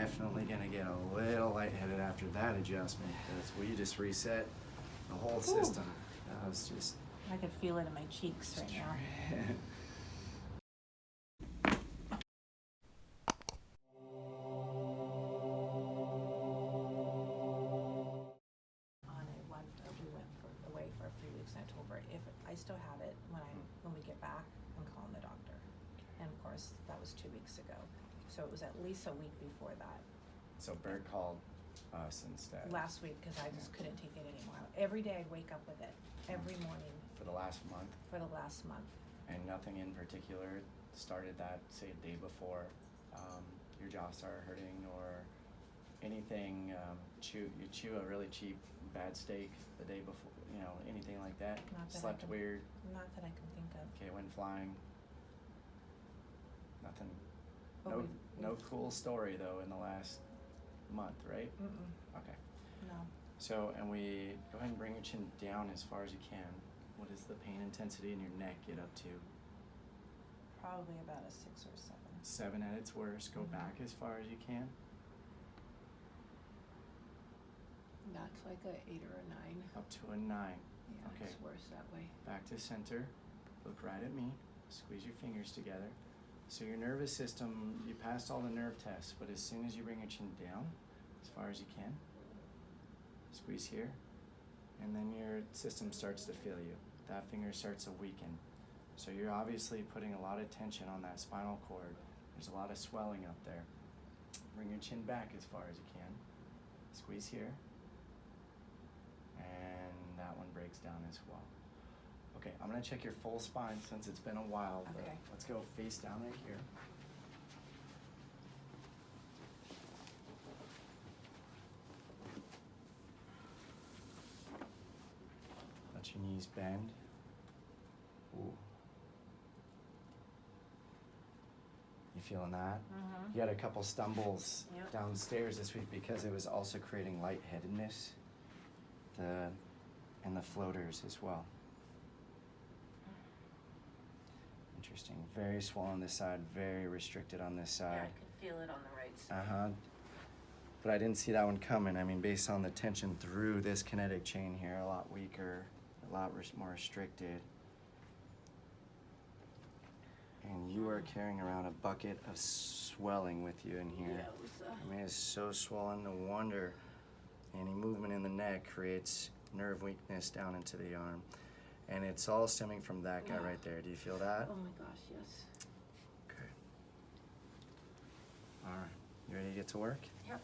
definitely gonna get a little lightheaded after that adjustment because we just reset the whole system. That was just. I could feel it in my cheeks right now. We went away for a few weeks, and I told her if I still have it when we get back, I'm calling the doctor. And of course, that was 2 weeks ago, so it was at least a week before that. So Bert called us instead. Last week, because I just couldn't take it anymore. Every day I'd wake up with it, every morning. For the last month? For the last month. And nothing in particular started that, say, a day before your jaw started hurting or anything, you chew a really cheap bad steak the day before, anything like that? Slept weird? Not that I can think of. Okay, went flying? Nothing? Oh, No cool story, though, in the last month, right? Mm-mm. Okay. No. So, and we go ahead and bring your chin down as far as you can. What does the pain intensity in your neck get up to? Probably about a 6 or 7. 7 at its worst. Go back as far as you can. That's like a 8 or a 9. Up to a 9. Yeah, okay. It's worse that way. Back to center. Look right at me. Squeeze your fingers together. So your nervous system, you passed all the nerve tests, but as soon as you bring your chin down, as far as you can, squeeze here, and then your system starts to feel you. That finger starts to weaken. So you're obviously putting a lot of tension on that spinal cord. There's a lot of swelling up there. Bring your chin back as far as you can. Squeeze here. And that one breaks down as well. Okay, I'm gonna check your full spine since it's been a while, but Okay. let's go face down right here. Let your knees bend. Ooh. You feeling that? Mm-hmm. You had a couple stumbles Yep. downstairs this week because it was also creating lightheadedness. And the floaters as well. Interesting. Very swollen this side, very restricted on this side. Yeah, I could feel it on the right side. But I didn't see that one coming. I mean, based on the tension through this kinetic chain here, a lot weaker, a lot more restricted. And you are carrying around a bucket of swelling with you in here. Yeah, it was, I mean, it's so swollen, no wonder any movement in the neck creates nerve weakness down into the arm. And it's all stemming from that guy right there. Do you feel that? Oh my gosh, yes. Okay. All right. You ready to get to work? Yep.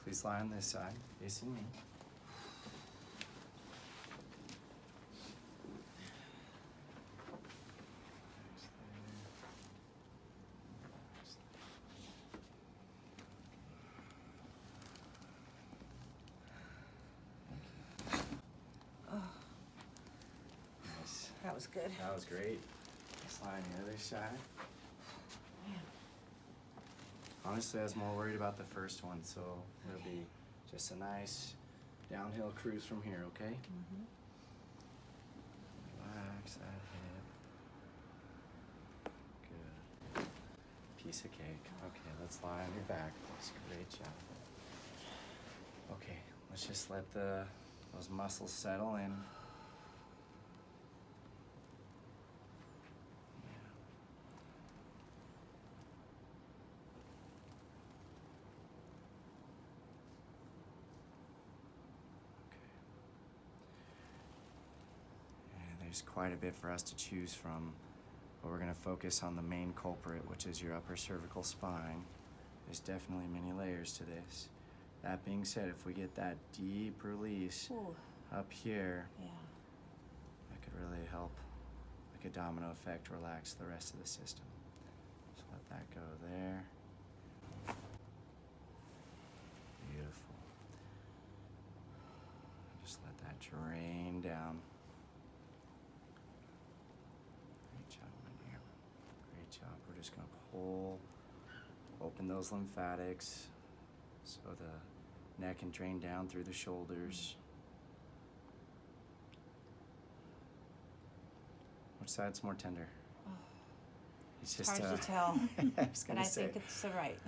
Please lie on this side, facing me. That was good. That was great. Let's lie on the other side. Man. Honestly, I was more worried about the first one, so it'll be just a nice downhill cruise from here, okay? Mm-hmm. Relax that hip. Good. Piece of cake. Okay, let's lie on your back. That's a great job. Okay, let's just let those muscles settle in. There's quite a bit for us to choose from, but we're going to focus on the main culprit, which is your upper cervical spine. There's definitely many layers to this. That being said, if we get that deep release up here, that could really help, like a domino effect, relax the rest of the system. So let that go there. Beautiful. Just let that drain down. We're just going to open those lymphatics so the neck can drain down through the shoulders. Which side's more tender? Oh, it's just hard to tell, I was but gonna I say, think it's the right.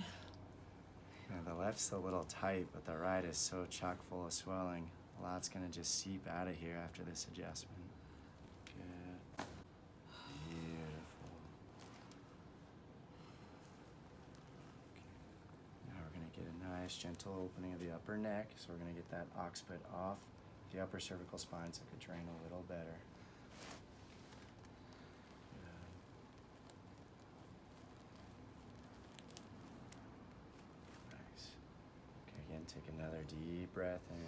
the left's a little tight, but the right is so chock full of swelling. A lot's gonna just seep out of here after this adjustment. Good. Beautiful. Okay. Now we're gonna get a nice gentle opening of the upper neck. So we're gonna get that occiput off the upper cervical spine so it could drain a little better. Take another deep breath in.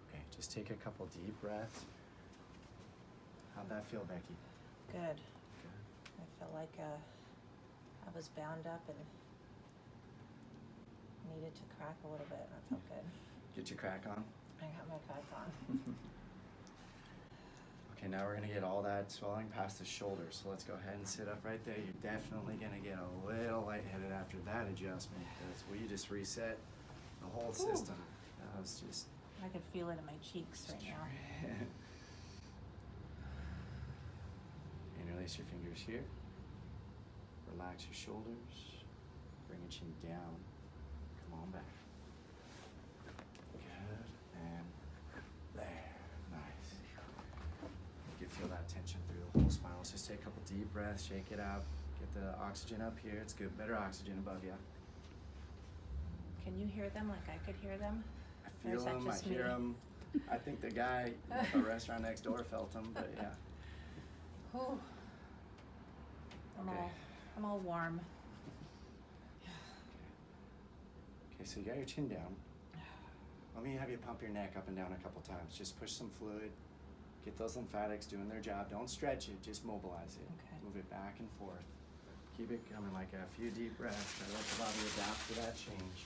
Okay, just take a couple deep breaths. How'd that feel, Becky? Good. Good. I felt like I was bound up and needed to crack a little bit. I felt good. Get your crack on? I got my crack on. Okay, now we're gonna get all that swelling past the shoulders. So let's go ahead and sit up right there. You're definitely gonna get a little lightheaded after that adjustment because we just reset the whole system. That was just. I could feel it in my cheeks right now. Interlace your fingers here. Relax your shoulders. Bring your chin down. Come on back. Good. And there. Nice. You can feel that tension through the whole spine. Let's just take a couple deep breaths, shake it out. Get the oxygen up here. It's good. Better oxygen above you. Can you hear them like I could hear them? I feel them. I hear them. I think the guy at the restaurant next door felt them, but yeah. Whew. I'm all warm. Okay, so you got your chin down. Let me have you pump your neck up and down a couple times. Just push some fluid. Get those lymphatics doing their job. Don't stretch it, just mobilize it. Okay. Move it back and forth. Keep it coming like a few deep breaths. Try to let the body adapt to that change.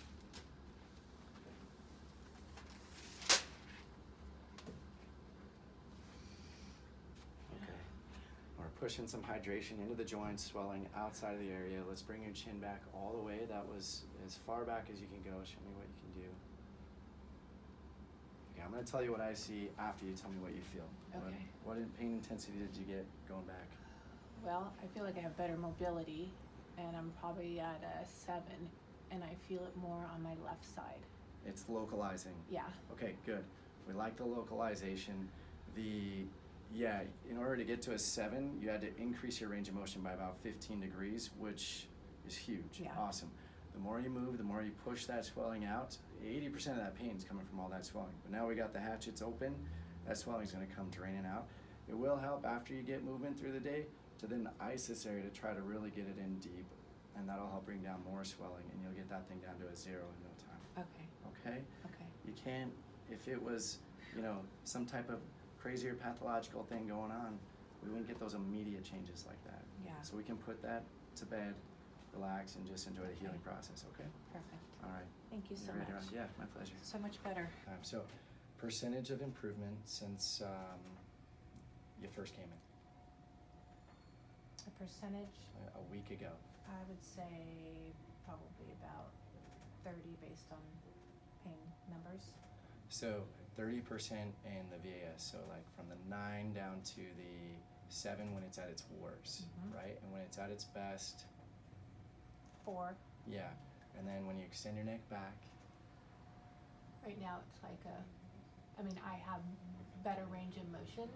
Okay. We're pushing some hydration into the joints, swelling outside of the area. Let's bring your chin back all the way. That was as far back as you can go. Show me what you can do. Okay, I'm going to tell you what I see after you tell me what you feel. Okay. What pain intensity did you get going back? Well, I feel like I have better mobility, and I'm probably at a 7, and I feel it more on my left side. It's localizing. Yeah. Okay, good. We like the localization. In order to get to a 7, you had to increase your range of motion by about 15 degrees, which is huge. Yeah. Awesome. The more you move, the more you push that swelling out. 80% of that pain is coming from all that swelling. But now we got the hatchets open, that swelling is going to come draining out. It will help after you get movement through the day to then ice this area to try to really get it in deep, and that'll help bring down more swelling, and you'll get that thing down to a 0 in no time. Okay. Okay? Okay. You can't, if it was, some type of crazier pathological thing going on, we wouldn't get those immediate changes like that. Yeah. So we can put that to bed, relax, and just enjoy the Okay. healing process, okay? Perfect. All right. Thank you so ready to much. run? Yeah, my pleasure. So much better. So, percentage of improvement since you first came in? A percentage, A week ago. I would say probably about 30 based on pain numbers. So 30% in the VAS, so like from the 9 down to the 7 when it's at its worst, Mhm. right? And when it's at its best, 4. yeah. And then when you extend your neck back, Right now it's like I have better range of motion,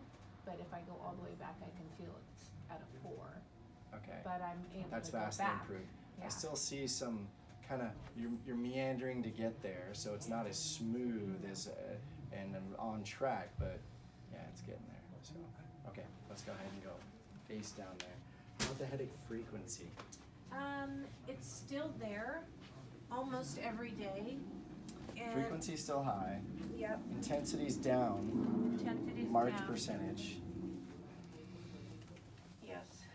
but if I go all the way back, I can feel it's at a 4. okay. But I'm able That's to go vastly back. improved. Yeah. I still see some kind of, you're meandering to get there, so it's not as smooth as and on track, but yeah, it's getting there. So, okay, let's go ahead and go face down there. How about the headache frequency? It's still there almost every day. And Frequency's still high. Yep. Intensity's down. Intensity's Marked down. percentage. Yes.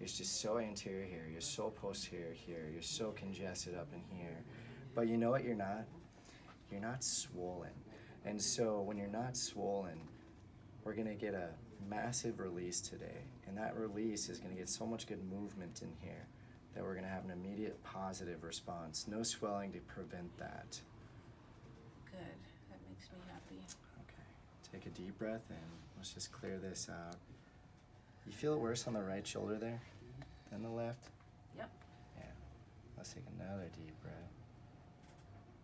It's just so anterior here. You're so posterior here. You're so congested up in here. But you know what you're not? You're not swollen. And so when you're not swollen, we're gonna get a massive release today. And that release is gonna get so much good movement in here. that we're gonna have an immediate positive response. No swelling to prevent that. Good. That makes me happy. Okay, take a deep breath in. Let's just clear this out. You feel it worse on the right shoulder there than the left? Yep. Yeah. Let's take another deep breath.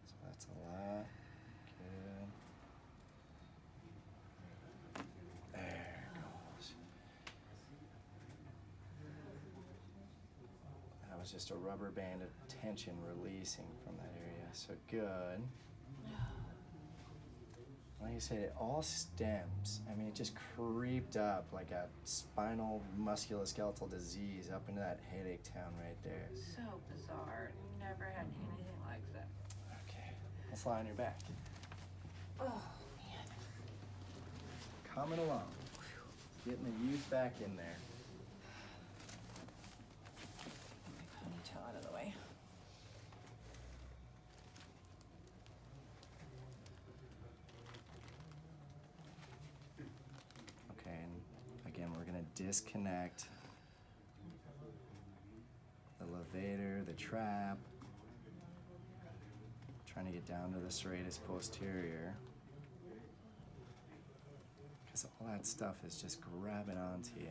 So that's a lot. Good. There it goes. That was just a rubber band of tension releasing from that area. So good. Like I said, it all stems. I mean, it just creeped up like a spinal musculoskeletal disease up into that headache town right there. So bizarre. Never had anything like that. Okay, let's lie on your back. Oh, man. Coming along. Getting the youth back in there. My ponytail out of the way. Okay, and again, we're gonna disconnect the levator, the trap. Trying to get down to the serratus posterior. Because all that stuff is just grabbing onto you.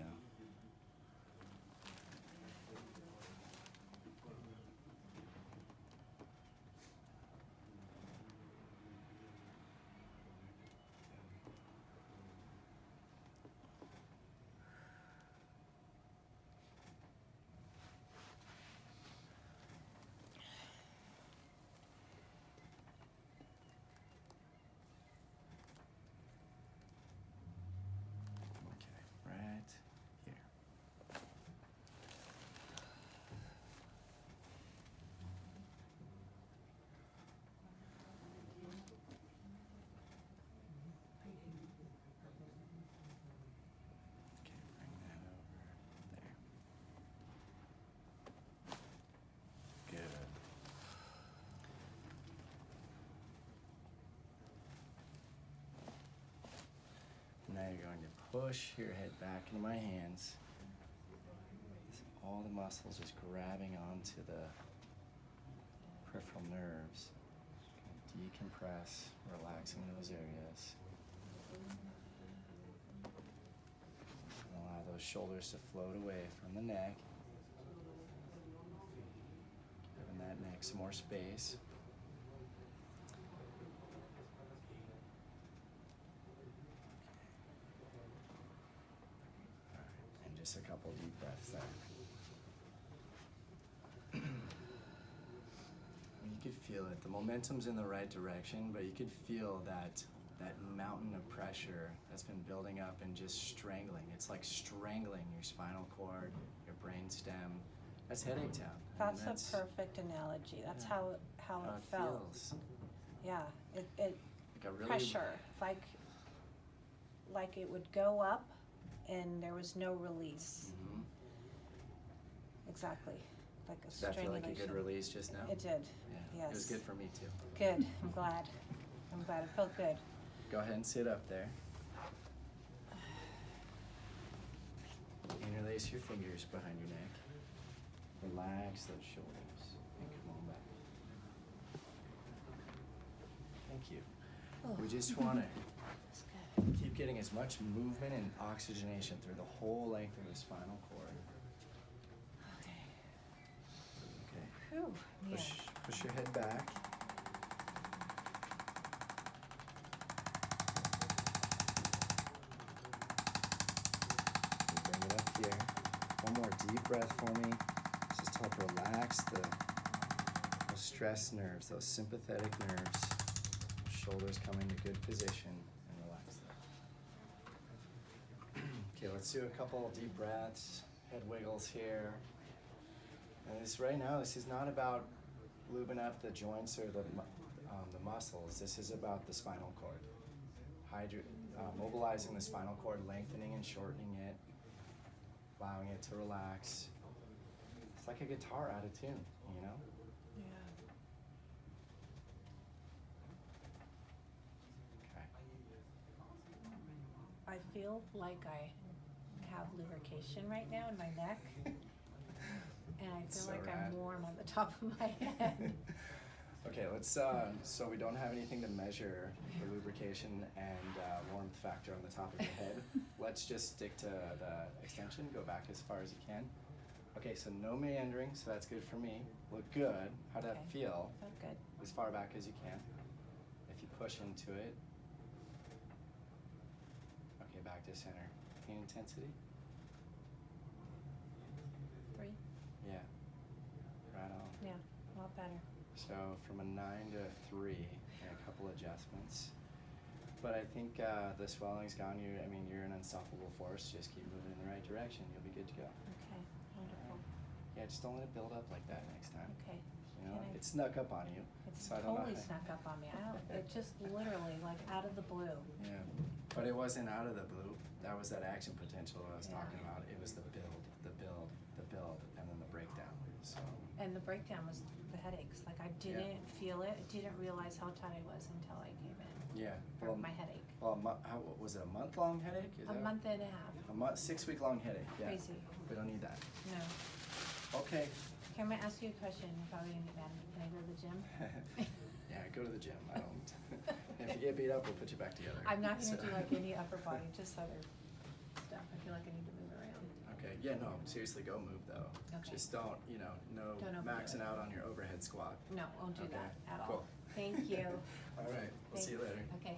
Okay, right here. Okay, bring that over there. Good. Now you're going to push your head back into my hands. All the muscles just grabbing onto the peripheral nerves. Decompress, relaxing those areas. And allow those shoulders to float away from the neck. Giving that neck some more space. And just a couple deep breaths there. You could feel it. The momentum's in the right direction, but you could feel that mountain of pressure that's been building up and just strangling. It's like strangling your spinal cord, your brain stem. That's headache town. I mean, That's a perfect analogy. That's yeah, how how it it felt. feels. Yeah, it Like a really pressure, like it would go up, and there was no release. Mm-hmm. Exactly, like a Does that feel strangulation. like a good release just now? It did. Yeah. Yes. It was good for me too. Good. I'm glad. I'm glad. It felt good. Go ahead and sit up there. Interlace your fingers behind your neck. Relax those shoulders and come on back. Thank you. Oh. We just want to It's good. keep getting as much movement and oxygenation through the whole length of the spinal cord. Okay. Okay. Whew, man. Push your head back. And bring it up here. One more deep breath for me. Just help relax those stress nerves, those sympathetic nerves. Shoulders come into good position and relax them. Okay, let's do a couple of deep breaths, head wiggles here. And this right now, this is not about lubing up the joints or the muscles. This is about the spinal cord. Mobilizing the spinal cord, lengthening and shortening it, allowing it to relax. It's like a guitar out of tune, you know? Yeah. Okay. I feel like I have lubrication right now in my neck, and I feel So like rad. I'm warm on the top of my head. Okay, let's, so we don't have anything to measure the lubrication and warmth factor on the top of your head. Let's just stick to the extension, go back as far as you can. Okay, so no meandering, so that's good for me. Look good. How'd that Okay. feel? Felt good. As far back as you can. If you push into it. Okay, back to center. Pain intensity? 3. Yeah. Right on. Yeah, a lot better. So from a 9 to a 3 and a couple adjustments. But I think the swelling's gone. You're an unstoppable force. Just keep moving in the right direction. You'll be good to go. Okay, wonderful. Yeah, just don't let it build up like that next time. Okay. You know, Can I- it snuck up on you. It's so I don't totally know. snuck up on me. It just literally like out of the blue. Yeah, but it wasn't out of the blue. That was that action potential I was Yeah. talking about. It was the build, and then the breakdown. So And the breakdown was the headaches. Like I didn't feel it. I didn't realize how tight I was until I came in. yeah, For my headache. Well, how was it? A month-long headache? Is A that month and a half. a month? 6-week-long headache. Yeah. Crazy. We don't need that. No. Okay. Okay, I'm gonna ask you a question. You're probably gonna get mad at me. Can I go to the gym? Yeah, go to the gym. I don't. If you get beat up, we'll put you back together. I'm not gonna So- do like any upper body, just other stuff. I feel like I need to move around. Okay. Yeah. No. Seriously, go move though. Okay. Just don't. No Don't overdo maxing it. out on your overhead squat. No, won't do Okay, that at cool. all. Thank you. All right. We'll see you Thanks. later. Okay.